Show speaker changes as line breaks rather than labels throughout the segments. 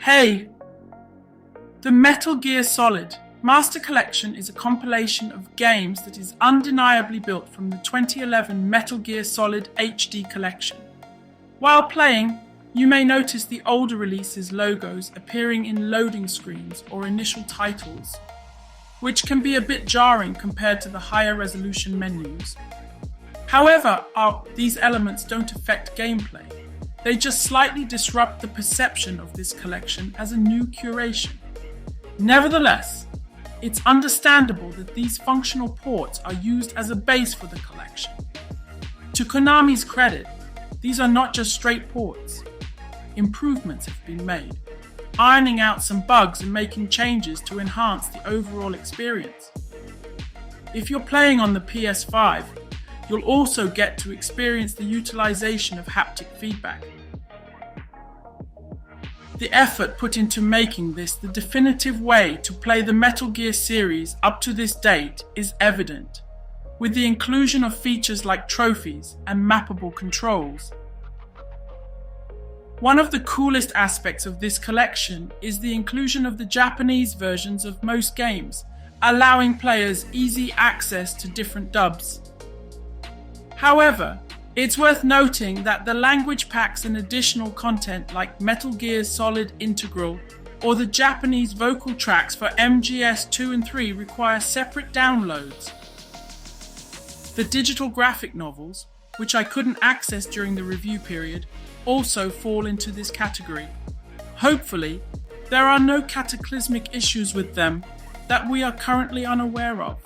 Hey! The MetalGearSolid Master Collection is a compilation of games that is undeniably built from the 2011 MetalGearSolid HD collection. While playing, you may notice the older releases' logos appearing in loading screens or initial titles, which can be a bit jarring compared to the higher resolution menus. However, these elements don't affect gameplay. They just slightly disrupt the perception of this collection as a new curation. Nevertheless, it's understandable that these functional ports are used as a base for the collection. To Konami's credit, these are not just straight ports. Improvements have been made, ironing out some bugs and making changes to enhance the overall experience. If you're playing on the PS5, you'll also get to experience the utilization of haptic feedback. The effort put into making this the definitive way to play the Metal Gear series up to this date is evident, with the inclusion of features like trophies and mappable controls. One of the coolest aspects of this collection is the inclusion of the Japanese versions of most games, allowing players easy access to different dubs. However, it's worth noting that the language packs and additional content like MetalGearSolid Integral or the Japanese vocal tracks for MGS 2 and 3 require separate downloads. The digital graphic novels, which I couldn't access during the review period, also fall into this category. Hopefully, there are no cataclysmic issues with them that we are currently unaware of.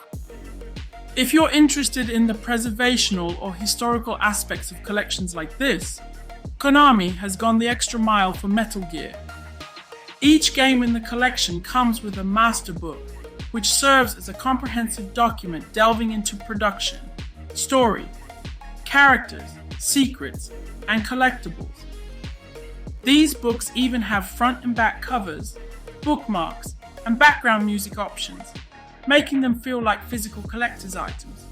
If you're interested in the preservational or historical aspects of collections like this, Konami has gone the extra mile for Metal Gear. Each game in the collection comes with a master book, which serves as a comprehensive document delving into production, story, characters, secrets, and collectibles. These books even have front and back covers, bookmarks, and background music options, making them feel like physical collector's items.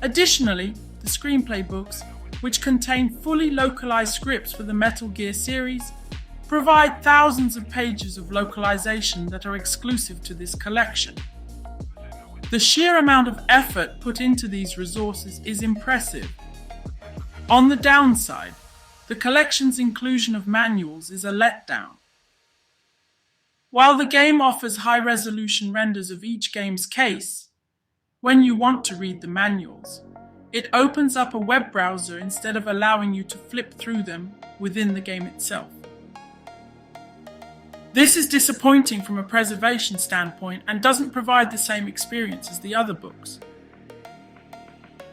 Additionally, the screenplay books, which contain fully localized scripts for the Metal Gear series, provide thousands of pages of localization that are exclusive to this collection. The sheer amount of effort put into these resources is impressive. On the downside, the collection's inclusion of manuals is a letdown. While the game offers high-resolution renders of each game's case, when you want to read the manuals, it opens up a web browser instead of allowing you to flip through them within the game itself. This is disappointing from a preservation standpoint and doesn't provide the same experience as the other books.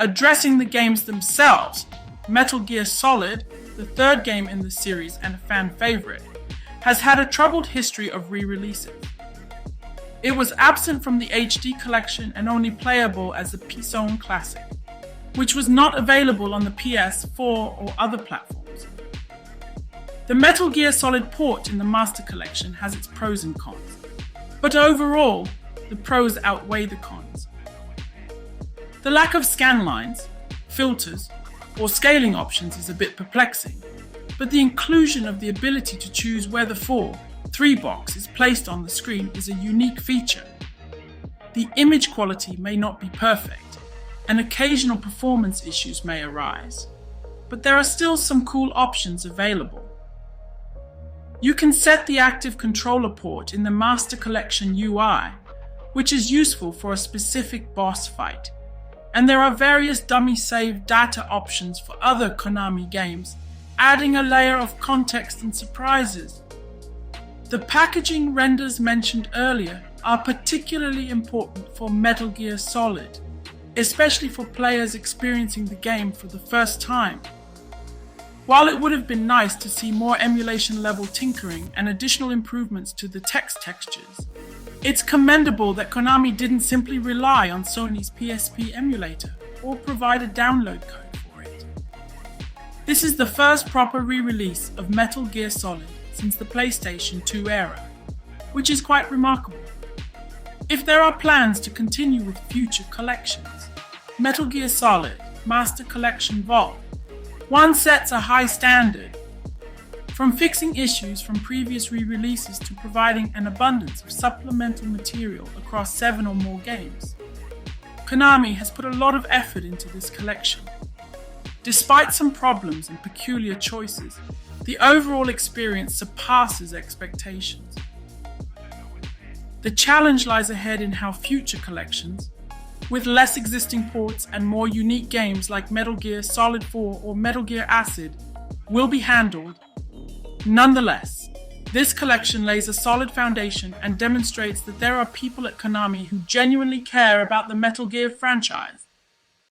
Addressing the games themselves, Metal Gear Solid, the third game in the series and a fan favorite, has had a troubled history of re-releases. It was absent from the HD collection and only playable as the PSON Classic, which was not available on the PS4 or other platforms. The Metal Gear Solid port in the Master Collection has its pros and cons, but overall, the pros outweigh the cons. The lack of scan lines, filters, or scaling options is a bit perplexing, but the inclusion of the ability to choose where the 4:3 box is placed on the screen is a unique feature. The image quality may not be perfect, and occasional performance issues may arise, but there are still some cool options available. You can set the active controller port in the Master Collection UI, which is useful for a specific boss fight, and there are various dummy save data options for other Konami games, adding a layer of context and surprises. The packaging renders mentioned earlier are particularly important for Metal Gear Solid, especially for players experiencing the game for the first time. While it would have been nice to see more emulation level tinkering and additional improvements to the text textures, it's commendable that Konami didn't simply rely on Sony's PSP emulator or provide a download code. This is the first proper re-release of Metal Gear Solid since the PlayStation 2 era, which is quite remarkable. If there are plans to continue with future collections, Metal Gear Solid Master Collection Vault, one sets a high standard. From fixing issues from previous re-releases to providing an abundance of supplemental material across 7 or more games, Konami has put a lot of effort into this collection. Despite some problems and peculiar choices, the overall experience surpasses expectations. The challenge lies ahead in how future collections, with less existing ports and more unique games like MetalGearSolid 4 or Metal Gear Acid, will be handled. Nonetheless, this collection lays a solid foundation and demonstrates that there are people at Konami who genuinely care about the Metal Gear franchise.